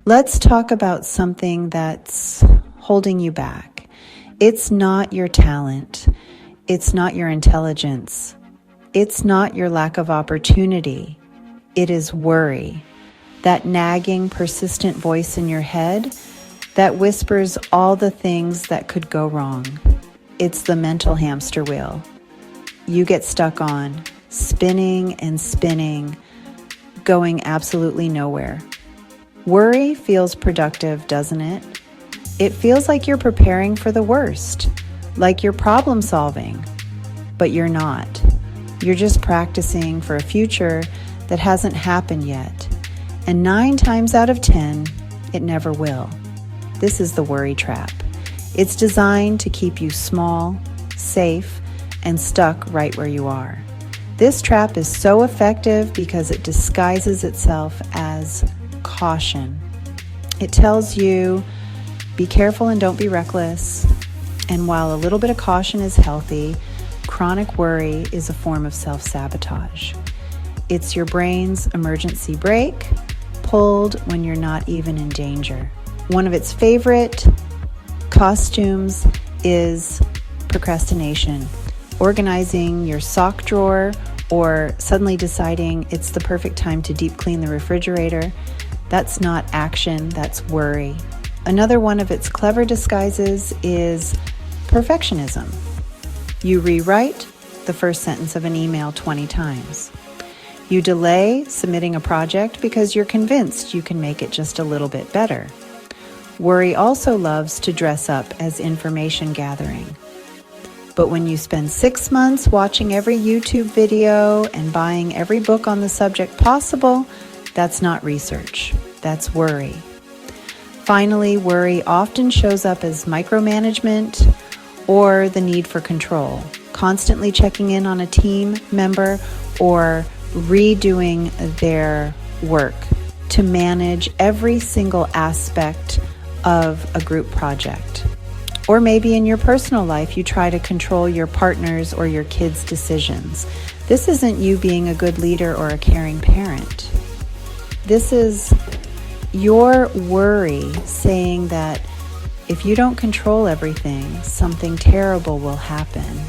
Let's talk about something that's holding you back. It's not your talent. It's not your intelligence. It's not your lack of opportunity. It is worry. That nagging, persistent voice in your head that whispers all the things that could go wrong. It's the mental hamster wheel. You get stuck on, spinning and spinning, going absolutely nowhere. Worry feels productive, doesn't it? It feels like you're preparing for the worst, like you're problem solving, but you're not. You're just practicing for a future that hasn't happened yet. And 9 times out of 10, it never will. This is the worry trap. It's designed to keep you small, safe, and stuck right where you are. This trap is so effective because it disguises itself as caution. It tells you, be careful and don't be reckless. And while a little bit of caution is healthy, chronic worry is a form of self-sabotage. It's your brain's emergency brake, pulled when you're not even in danger. One of its favorite costumes is procrastination. Organizing your sock drawer or suddenly deciding it's the perfect time to deep clean the refrigerator. That's not action, that's worry. Another one of its clever disguises is perfectionism. You rewrite the first sentence of an email 20 times. You delay submitting a project because you're convinced you can make it just a little bit better. Worry also loves to dress up as information gathering. But when you spend 6 months watching every YouTube video and buying every book on the subject possible, that's not research, that's worry. Finally, worry often shows up as micromanagement or the need for control, constantly checking in on a team member or redoing their work to manage every single aspect of a group project. Or maybe in your personal life, you try to control your partner's or your kids' decisions. This isn't you being a good leader or a caring parent. This is your worry saying that if you don't control everything, something terrible will happen.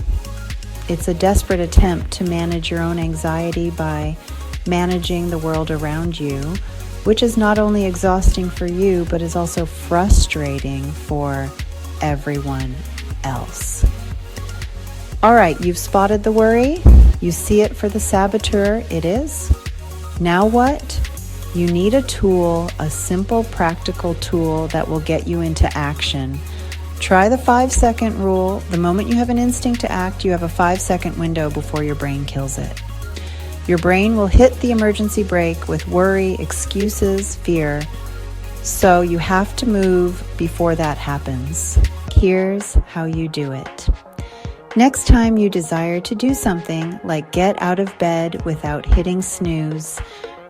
It's a desperate attempt to manage your own anxiety by managing the world around you, which is not only exhausting for you, but is also frustrating for everyone else. All right, you've spotted the worry. You see it for the saboteur. It is. Now what? You need a tool, a simple, practical tool that will get you into action. Try the 5-second rule. The moment you have an instinct to act, you have a 5-second window before your brain kills it. Your brain will hit the emergency brake with worry, excuses, fear. So you have to move before that happens. Here's how you do it. Next time you desire to do something like get out of bed without hitting snooze,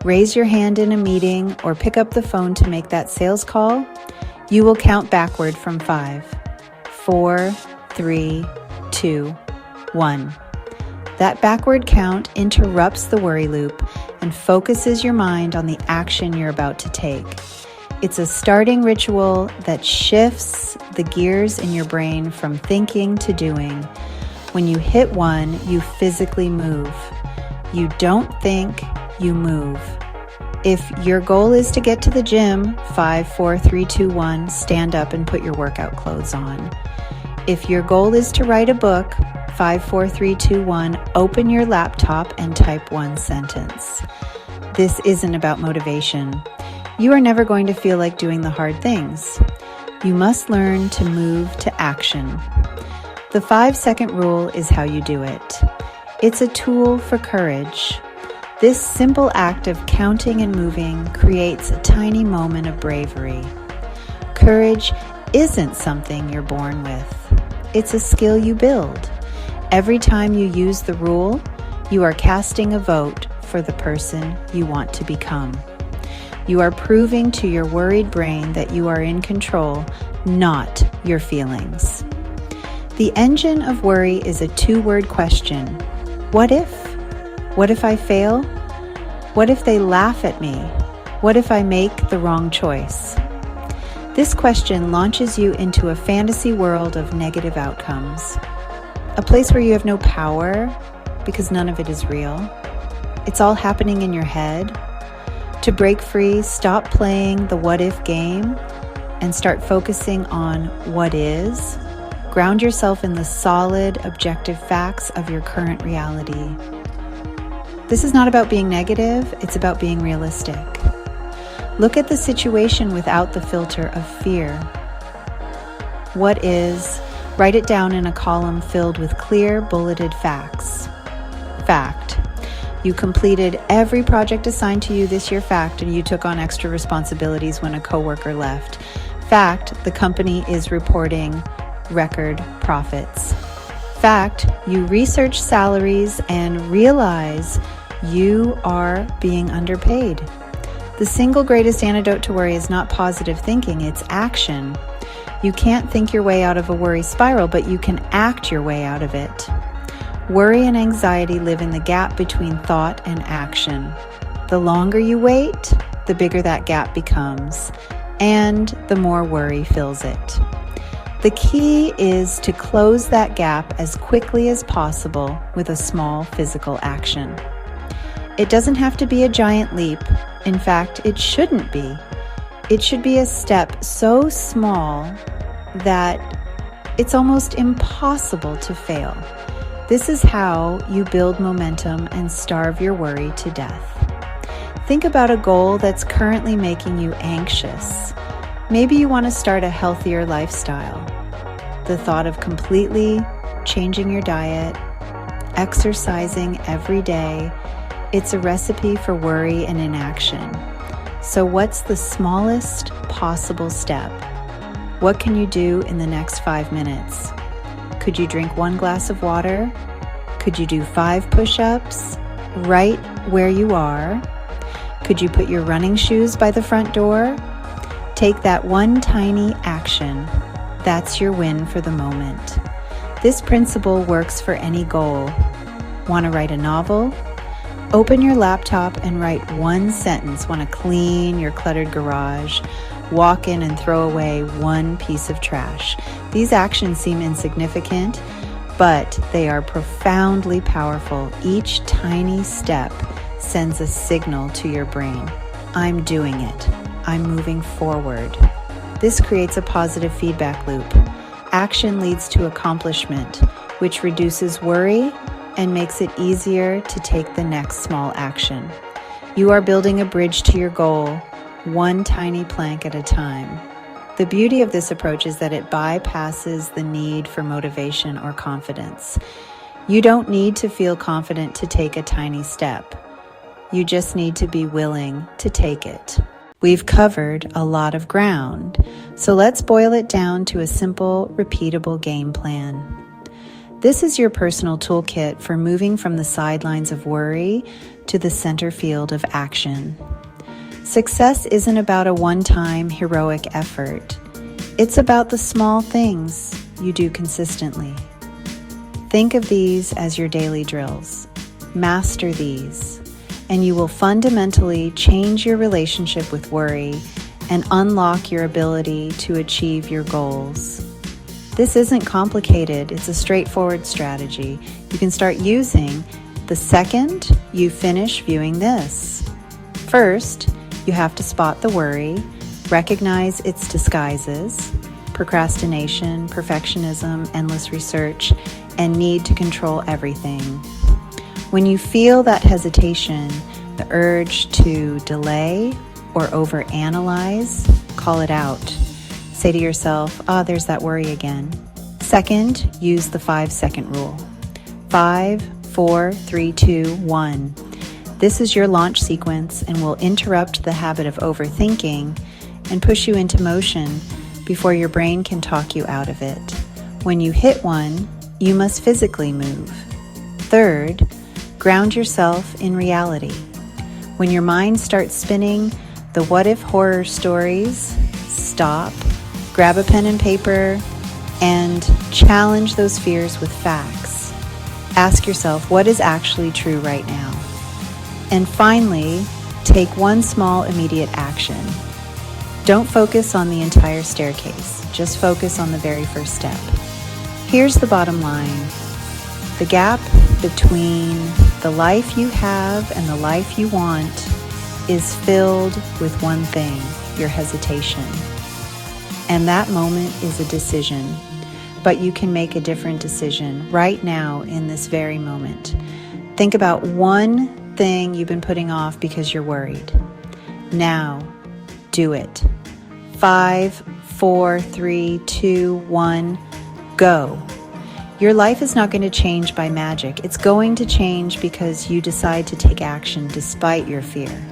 raise your hand in a meeting, or pick up the phone to make that sales call, you will count backward from 5. 4, 3, 2, 1. That backward count interrupts the worry loop and focuses your mind on the action you're about to take. It's a starting ritual that shifts the gears in your brain from thinking to doing. When you hit 1, you physically move. You don't think, you move. If your goal is to get to the gym, 5, 4, 3, 2, 1, stand up and put your workout clothes on. If your goal is to write a book, 5, 4, 3, 2, 1, open your laptop and type 1 sentence. This isn't about motivation. You are never going to feel like doing the hard things. You must learn to move to action. The 5-second rule is how you do it. It's a tool for courage. This simple act of counting and moving creates a tiny moment of bravery. Courage isn't something you're born with. It's a skill you build. Every time you use the rule, you are casting a vote for the person you want to become. You are proving to your worried brain that you are in control, not your feelings. The engine of worry is a 2-word question. What if? What if I fail? What if they laugh at me? What if I make the wrong choice? This question launches you into a fantasy world of negative outcomes, a place where you have no power because none of it is real. It's all happening in your head. To break free, stop playing the what if game and start focusing on what is. Ground yourself in the solid, objective facts of your current reality. This is not about being negative, it's about being realistic. Look at the situation without the filter of fear. What is? Write it down in a column filled with clear, bulleted facts. Fact: you completed every project assigned to you this year. Fact: and you took on extra responsibilities when a coworker left. Fact: the company is reporting record profits. Fact: you research salaries and realize you are being underpaid. The single greatest antidote to worry is not positive thinking, it's action. You can't think your way out of a worry spiral, but you can act your way out of it. Worry and anxiety live in the gap between thought and action. The longer you wait, the bigger that gap becomes, and the more worry fills it. The key is to close that gap as quickly as possible with a small physical action. It doesn't have to be a giant leap. In fact, it shouldn't be. It should be a step so small that it's almost impossible to fail. This is how you build momentum and starve your worry to death. Think about a goal that's currently making you anxious. Maybe you want to start a healthier lifestyle. The thought of completely changing your diet, exercising every day, it's a recipe for worry and inaction. So what's the smallest possible step? What can you do in the next 5 minutes? Could you drink 1 glass of water? Could you do 5 push-ups right where you are? Could you put your running shoes by the front door? Take that one tiny action. That's your win for the moment. This principle works for any goal. Want to write a novel? Open your laptop and write 1 sentence. Want to clean your cluttered garage? Walk in and throw away 1 piece of trash. These actions seem insignificant, but they are profoundly powerful. Each tiny step sends a signal to your brain. I'm doing it. I'm moving forward. This creates a positive feedback loop. Action leads to accomplishment, which reduces worry and makes it easier to take the next small action. You are building a bridge to your goal, 1 tiny plank at a time. The beauty of this approach is that it bypasses the need for motivation or confidence. You don't need to feel confident to take a tiny step. You just need to be willing to take it. We've covered a lot of ground, so let's boil it down to a simple, repeatable game plan. This is your personal toolkit for moving from the sidelines of worry to the center field of action. Success isn't about a one-time heroic effort. It's about the small things you do consistently. Think of these as your daily drills. Master these, and you will fundamentally change your relationship with worry and unlock your ability to achieve your goals. This isn't complicated, it's a straightforward strategy you can start using the second you finish viewing this. First, you have to spot the worry, recognize its disguises: procrastination, perfectionism, endless research, and need to control everything. When you feel that hesitation, the urge to delay or overanalyze, call it out. Say to yourself, there's that worry again. Second, use the 5-second rule. 5, 4, 3, 2, 1. This is your launch sequence and will interrupt the habit of overthinking and push you into motion before your brain can talk you out of it. When you hit 1, you must physically move. Third, ground yourself in reality. When your mind starts spinning the what-if horror stories, stop, grab a pen and paper, and challenge those fears with facts. Ask yourself, what is actually true right now? And finally, Take one small, immediate action. Don't focus on the entire staircase. Just focus on the very first step. Here's the bottom line. The gap between the life you have and the life you want is filled with one thing, your hesitation. And that moment is a decision. But you can make a different decision right now in this very moment. Think about one thing you've been putting off because you're worried. Now, do it. 5, 4, 3, 2, 1, go. Your life is not going to change by magic. It's going to change because you decide to take action despite your fear.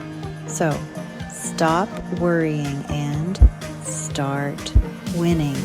So, stop worrying and start winning.